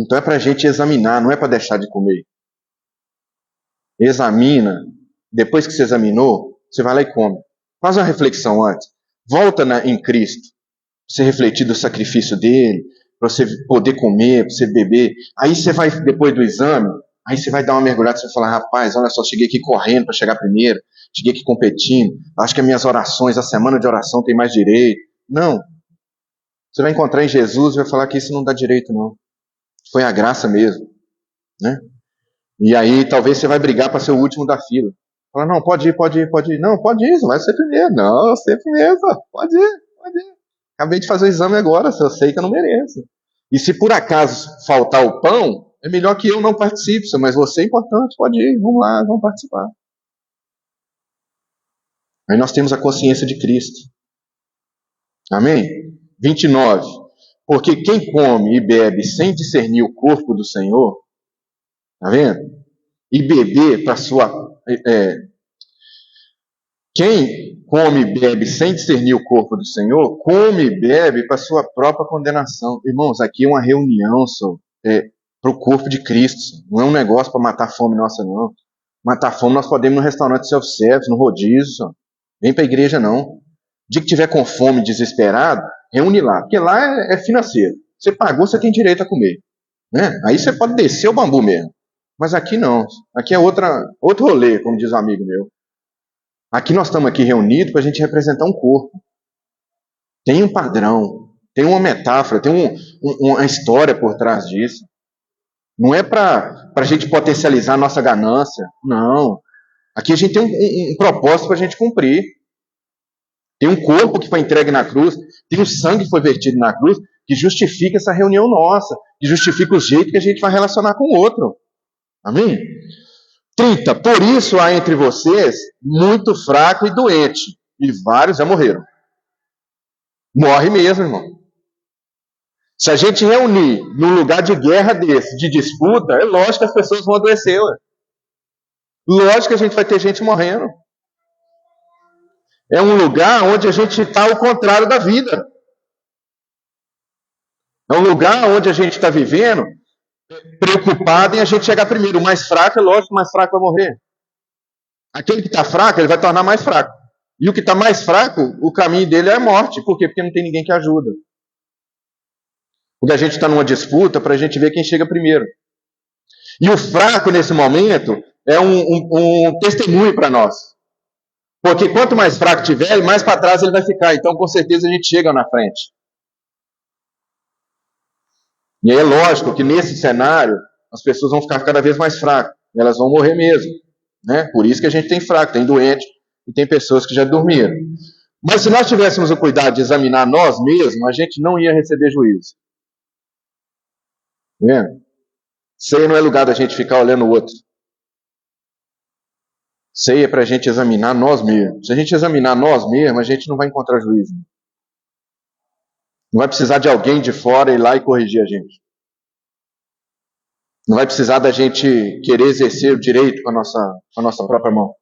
Então é para a gente examinar, não é para deixar de comer. Examina. Depois que você examinou, você vai lá e come. Faz uma reflexão antes. Volta em Cristo. Para você refletir do sacrifício dele, para você poder comer, para você beber. Aí você vai, depois do exame, aí você vai dar uma mergulhada e você vai falar, rapaz, olha só, cheguei aqui correndo para chegar primeiro, cheguei aqui competindo, acho que as minhas orações, a semana de oração tem mais direito. Não. Você vai encontrar em Jesus e vai falar que isso não dá direito, não. Foi a graça mesmo, né? E aí talvez você vai brigar para ser o último da fila. Fala, não, pode ir. Não, pode ir, vai ser primeiro. Não, ser primeiro, pode ir. Acabei de fazer o exame agora, eu sei que eu não mereço. E se por acaso faltar o pão, é melhor que eu não participe, mas você é importante, pode ir, vamos lá, vamos participar. Aí nós temos a consciência de Cristo. Amém? 29. Porque quem come e bebe sem discernir o corpo do Senhor, tá vendo? E beber para sua... Quem come e bebe sem discernir o corpo do Senhor, come e bebe para sua própria condenação. Irmãos, aqui é uma reunião para o corpo de Cristo. Não é um negócio para matar a fome nossa, não. Matar a fome nós podemos ir no restaurante self-service, no rodízio. Só. Vem para a igreja, não. O dia que tiver com fome, desesperado, reúne lá. Porque lá é financeiro. Você pagou, você tem direito a comer. Né? Aí você pode descer o bambu mesmo. Mas aqui não. Aqui é outro rolê, como diz um amigo meu. Aqui nós estamos aqui reunidos para a gente representar um corpo. Tem um padrão, tem uma metáfora, tem uma história por trás disso. Não é para a gente potencializar a nossa ganância. Não. Aqui a gente tem um propósito para a gente cumprir. Tem um corpo que foi entregue na cruz, tem um sangue que foi vertido na cruz, que justifica essa reunião nossa, que justifica o jeito que a gente vai relacionar com o outro. Amém? 30. Por isso há entre vocês muito fraco e doente, e vários já morreram. Morre mesmo, irmão. Se a gente reunir num lugar de guerra desse, de disputa, é lógico que as pessoas vão adoecer. Ué. Lógico que a gente vai ter gente morrendo. É um lugar onde a gente está ao contrário da vida. É um lugar onde a gente está vivendo preocupado em a gente chegar primeiro. O mais fraco, é lógico que o mais fraco vai morrer. Aquele que está fraco, ele vai tornar mais fraco. E o que está mais fraco, o caminho dele é a morte. Por quê? Porque não tem ninguém que ajuda. Porque a gente está numa disputa para a gente ver quem chega primeiro. E o fraco, nesse momento, é um testemunho para nós. Porque quanto mais fraco tiver, mais para trás ele vai ficar. Então, com certeza, a gente chega na frente. E aí é lógico que nesse cenário, as pessoas vão ficar cada vez mais fracas. Elas vão morrer mesmo. Né? Por isso que a gente tem fraco, tem doente e tem pessoas que já dormiram. Mas se nós tivéssemos o cuidado de examinar nós mesmos, a gente não ia receber juízo. Tá vendo? Ceia não é lugar da gente ficar olhando o outro. Ceia é para a gente examinar nós mesmos. Se a gente examinar nós mesmos, a gente não vai encontrar juízo. Não vai precisar de alguém de fora ir lá e corrigir a gente. Não vai precisar da gente querer exercer o direito com a nossa própria mão.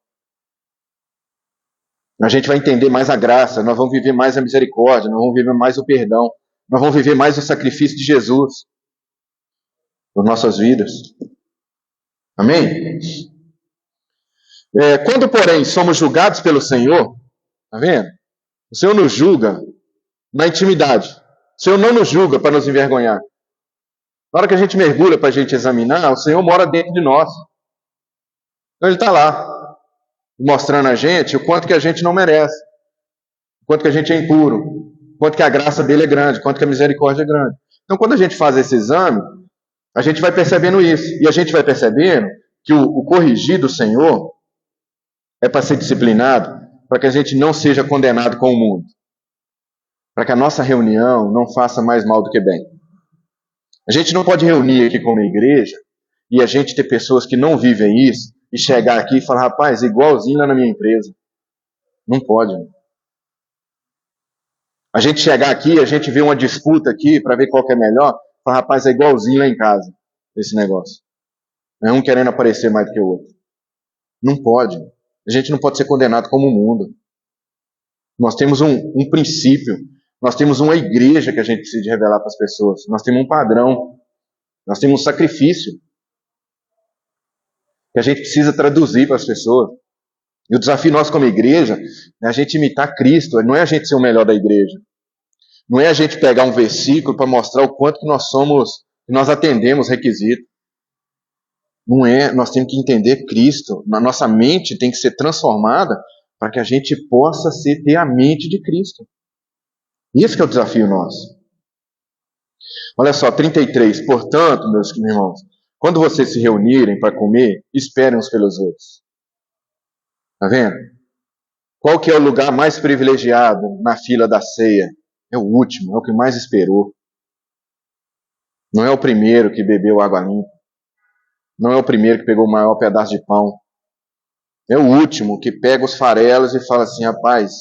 A gente vai entender mais a graça, nós vamos viver mais a misericórdia, nós vamos viver mais o perdão, nós vamos viver mais o sacrifício de Jesus nas nossas vidas. Amém? Quando, porém, somos julgados pelo Senhor, tá vendo? O Senhor nos julga na intimidade. O Senhor não nos julga para nos envergonhar. Na hora que a gente mergulha para a gente examinar, o Senhor mora dentro de nós. Então Ele está lá, mostrando a gente o quanto que a gente não merece, o quanto que a gente é impuro, o quanto que a graça dele é grande, o quanto que a misericórdia é grande. Então, quando a gente faz esse exame, a gente vai percebendo isso. E a gente vai percebendo que o corrigir do Senhor é para ser disciplinado, para que a gente não seja condenado com o mundo. Para que a nossa reunião não faça mais mal do que bem. A gente não pode reunir aqui como igreja e a gente ter pessoas que não vivem isso e chegar aqui e falar, rapaz, igualzinho lá na minha empresa. Não pode. A gente chegar aqui, a gente vê uma disputa aqui para ver qual que é melhor, falar, rapaz, é igualzinho lá em casa, esse negócio. É um querendo aparecer mais do que o outro. Não pode. A gente não pode ser condenado como o mundo. Nós temos um princípio, nós temos uma igreja que a gente precisa revelar para as pessoas, nós temos um padrão, nós temos um sacrifício que a gente precisa traduzir para as pessoas. E o desafio nosso como igreja é a gente imitar Cristo, não é a gente ser o melhor da igreja. Não é a gente pegar um versículo para mostrar o quanto que nós somos, que nós atendemos requisito. Não é, nós temos que entender Cristo. Na nossa mente tem que ser transformada para que a gente possa ter a mente de Cristo. Isso que é o desafio nosso. Olha só, 33. Portanto, meus irmãos, quando vocês se reunirem para comer, esperem uns pelos outros. Está vendo? Qual que é o lugar mais privilegiado na fila da ceia? É o último, é o que mais esperou. Não é o primeiro que bebeu água limpa. Não é o primeiro que pegou o maior pedaço de pão. É o último que pega os farelos e fala assim, rapaz,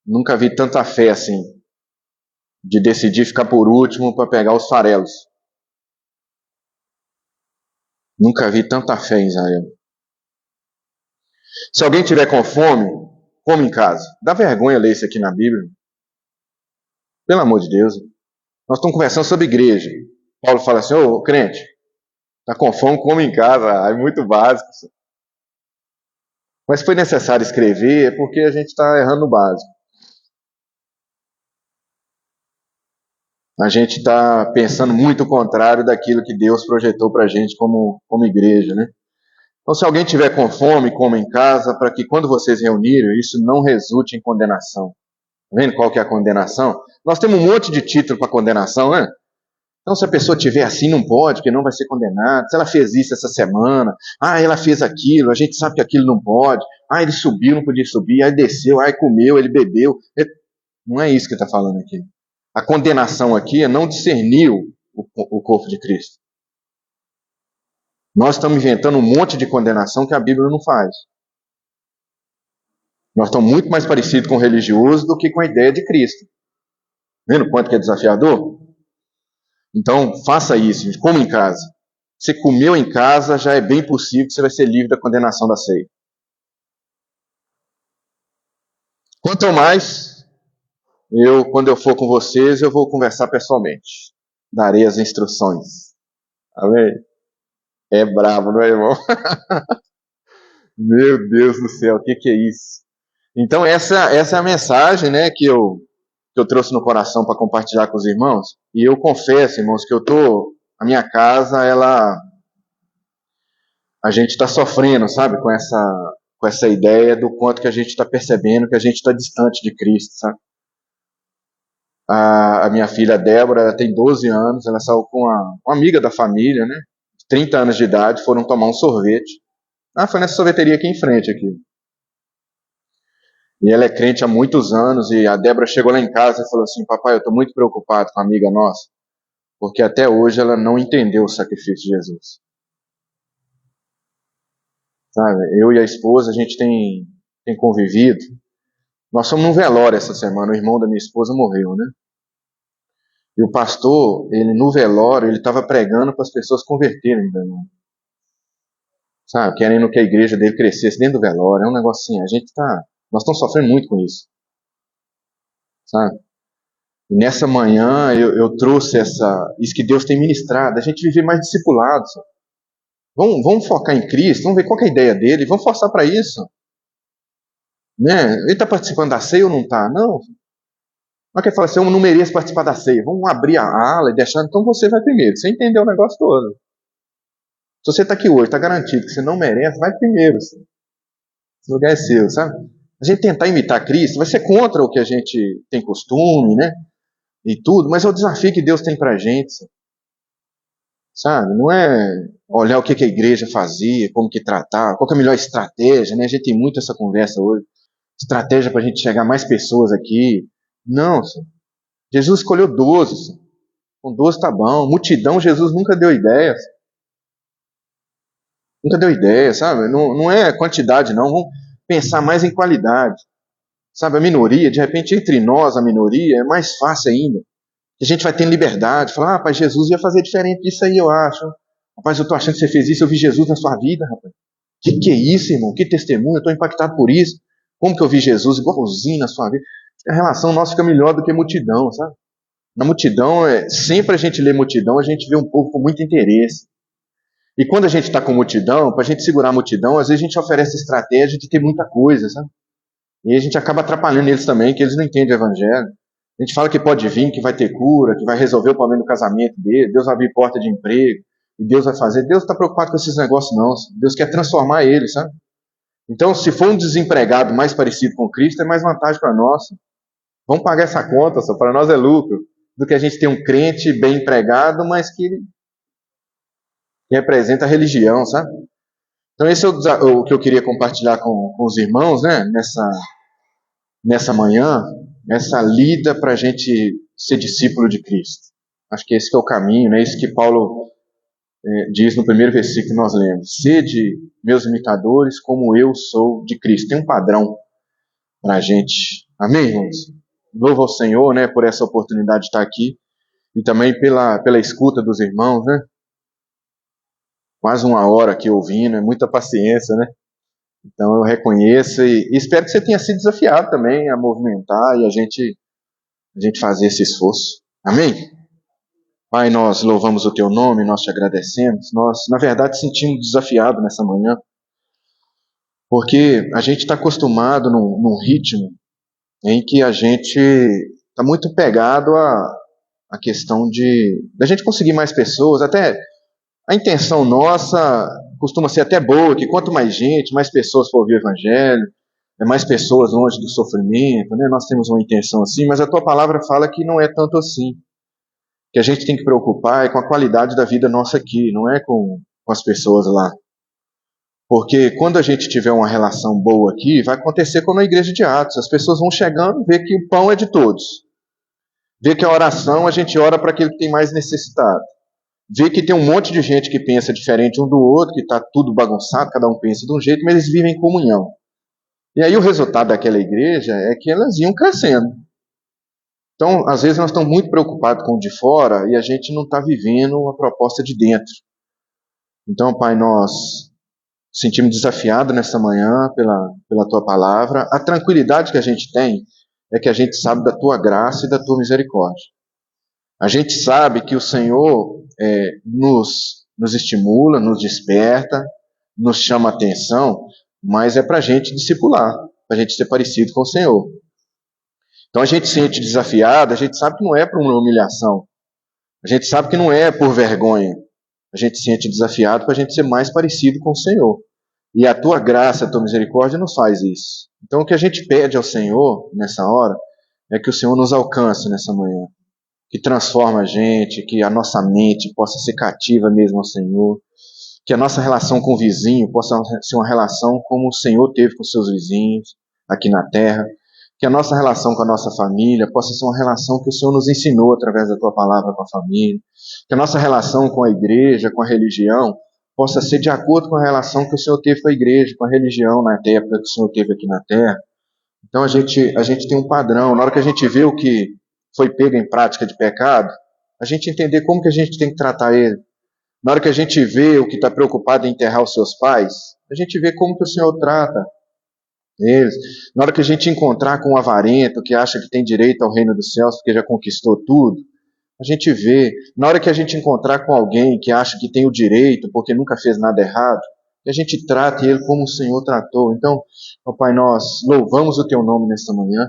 nunca vi tanta fé assim, de decidir ficar por último para pegar os farelos. Nunca vi tanta fé em Israel. Se alguém tiver com fome, come em casa. Dá vergonha ler isso aqui na Bíblia. Pelo amor de Deus. Nós estamos conversando sobre igreja. Paulo fala assim, ô crente, está com fome, come em casa. É muito básico. Mas se foi necessário escrever, é porque a gente está errando no básico. A gente está pensando muito o contrário daquilo que Deus projetou para a gente como igreja, né? Então, se alguém tiver com fome, coma em casa, para que quando vocês reunirem, isso não resulte em condenação. Tá vendo qual que é a condenação? Nós temos um monte de título para condenação, né? Então, se a pessoa tiver assim, não pode, porque não vai ser condenada. Se ela fez isso essa semana, ela fez aquilo, a gente sabe que aquilo não pode. Ele subiu, não podia subir, aí desceu, aí comeu, ele bebeu. Não é isso que está falando aqui. A condenação aqui é não discernir o corpo de Cristo. Nós estamos inventando um monte de condenação que a Bíblia não faz. Nós estamos muito mais parecidos com o religioso do que com a ideia de Cristo. Vendo quanto que é desafiador? Então, faça isso, gente. Coma em casa. Você comeu em casa, já é bem possível que você vai ser livre da condenação da ceia. Quanto mais, quando eu for com vocês, eu vou conversar pessoalmente. Darei as instruções. Amém? É bravo, não é, irmão? Meu Deus do céu, o que é isso? Então, essa é a mensagem, né, que eu trouxe no coração para compartilhar com os irmãos. E eu confesso, irmãos, que a minha casa, a gente está sofrendo, sabe, com essa ideia do quanto que a gente está percebendo que a gente está distante de Cristo, sabe? A minha filha Débora, ela tem 12 anos, ela saiu com uma amiga da família, né, 30 anos de idade, foram tomar um sorvete. Foi nessa sorveteria aqui em frente, aqui. E ela é crente há muitos anos, e a Débora chegou lá em casa e falou assim: papai, eu estou muito preocupado com a amiga nossa, porque até hoje ela não entendeu o sacrifício de Jesus. Sabe, eu e a esposa, a gente tem convivido. Nós fomos num velório essa semana, o irmão da minha esposa morreu, né? E o pastor, ele no velório, ele estava pregando para as pessoas converterem, né? Sabe, querendo que a igreja dele crescesse dentro do velório. É um negócio assim, nós estamos sofrendo muito com isso. Sabe? E nessa manhã eu trouxe isso que Deus tem ministrado, a gente viver mais discipulado. Sabe? Vamos focar em Cristo, vamos ver qual que é a ideia dele, vamos forçar para isso. Né? Ele está participando da ceia ou não está? Não. Não quer falar assim, eu não mereço participar da ceia. Vamos abrir a ala e deixar, então você vai primeiro. Você entendeu o negócio todo. Se você está aqui hoje, está garantido que você não merece, vai primeiro. Assim. Esse lugar é seu, sabe? A gente tentar imitar Cristo vai ser contra o que a gente tem costume, né? E tudo, mas é o desafio que Deus tem pra gente. Sabe? Não é olhar o que a igreja fazia, como que tratar, qual que é a melhor estratégia, né? A gente tem muito essa conversa hoje. Estratégia para a gente chegar a mais pessoas aqui. Não, senhor. Jesus escolheu 12. Senhor. Com 12 tá bom. Multidão, Jesus nunca deu ideia. Nunca deu ideia, sabe? Não é quantidade, não. Vamos pensar mais em qualidade. Sabe, a minoria, de repente, entre nós, a minoria, é mais fácil ainda. A gente vai ter liberdade. Falar, rapaz, Jesus ia fazer diferente disso aí, eu acho. Rapaz, eu tô achando que você fez isso, eu vi Jesus na sua vida, rapaz. Que é isso, irmão? Que testemunho, eu tô impactado por isso. Como que eu vi Jesus igualzinho na sua vida? A relação nossa fica melhor do que multidão, sabe? Na multidão, sempre a gente lê multidão, a gente vê um povo com muito interesse. E quando a gente está com multidão, para a gente segurar a multidão, às vezes a gente oferece estratégia de ter muita coisa, sabe? E a gente acaba atrapalhando eles também, que eles não entendem o evangelho. A gente fala que pode vir, que vai ter cura, que vai resolver o problema do casamento dele, Deus vai abrir porta de emprego, e Deus vai fazer. Deus não está preocupado com esses negócios, não. Deus quer transformar ele, sabe? Então, se for um desempregado mais parecido com Cristo, é mais vantagem para nós. Vamos pagar essa conta, só para nós é lucro, do que a gente ter um crente bem empregado, mas que representa a religião, sabe? Então, esse é o que eu queria compartilhar com os irmãos, né? Nessa manhã, essa lida para a gente ser discípulo de Cristo. Acho que esse que é o caminho, né? Isso que Paulo diz no primeiro versículo que nós lemos. Sede meus imitadores como eu sou de Cristo. Tem um padrão para a gente. Amém, irmãos? Louvo ao Senhor, né, por essa oportunidade de estar aqui e também pela escuta dos irmãos, né? Quase uma hora aqui ouvindo, é muita paciência, né? Então eu reconheço e espero que você tenha sido desafiado também a movimentar e a gente fazer esse esforço. Amém? Pai, nós louvamos o Teu nome, nós te agradecemos. Nós, na verdade, sentimos desafiado nessa manhã, porque a gente está acostumado num ritmo em que a gente está muito pegado à questão da gente conseguir mais pessoas. Até a intenção nossa costuma ser até boa, que quanto mais gente, mais pessoas for ouvir o Evangelho, mais pessoas longe do sofrimento, né? Nós temos uma intenção assim, mas a Tua palavra fala que não é tanto assim. Que a gente tem que preocupar é com a qualidade da vida nossa aqui, não é com as pessoas lá. Porque quando a gente tiver uma relação boa aqui, vai acontecer como na igreja de Atos. As pessoas vão chegando, ver que o pão é de todos. Ver que a oração, a gente ora para aquele que tem mais necessitado. Ver que tem um monte de gente que pensa diferente um do outro, que está tudo bagunçado, cada um pensa de um jeito, mas eles vivem em comunhão. E aí o resultado daquela igreja é que elas iam crescendo. Então, às vezes nós estamos muito preocupados com o de fora e a gente não está vivendo a proposta de dentro. Então, Pai, nós sentimos desafiados nessa manhã pela Tua palavra. A tranquilidade que a gente tem é que a gente sabe da Tua graça e da Tua misericórdia. A gente sabe que o Senhor nos estimula, nos desperta, nos chama a atenção, mas é para a gente discipular, para a gente ser parecido com o Senhor. Então a gente se sente desafiado, a gente sabe que não é por uma humilhação, a gente sabe que não é por vergonha, a gente se sente desafiado para a gente ser mais parecido com o Senhor. E a Tua graça, a Tua misericórdia nos faz isso. Então o que a gente pede ao Senhor nessa hora é que o Senhor nos alcance nessa manhã, que transforma a gente, que a nossa mente possa ser cativa mesmo ao Senhor, que a nossa relação com o vizinho possa ser uma relação como o Senhor teve com seus vizinhos aqui na terra, que a nossa relação com a nossa família possa ser uma relação que o Senhor nos ensinou através da Tua palavra com a família, que a nossa relação com a igreja, com a religião, possa ser de acordo com a relação que o Senhor teve com a igreja, com a religião na época que o Senhor teve aqui na terra. Então a gente tem um padrão. Na hora que a gente vê o que foi pego em prática de pecado, a gente entender como que a gente tem que tratar ele. Na hora que a gente vê o que está preocupado em enterrar os seus pais, a gente vê como que o Senhor trata eles. Na hora que a gente encontrar com um avarento que acha que tem direito ao reino dos céus porque já conquistou tudo, a gente vê. Na hora que a gente encontrar com alguém que acha que tem o direito porque nunca fez nada errado, que a gente trate ele como o Senhor tratou. Então, ó Pai, nós louvamos o Teu nome nesta manhã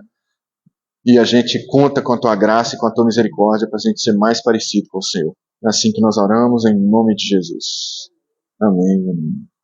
e a gente conta com a Tua graça e com a Tua misericórdia para a gente ser mais parecido com o Senhor. É assim que nós oramos, em nome de Jesus. Amém. Amém.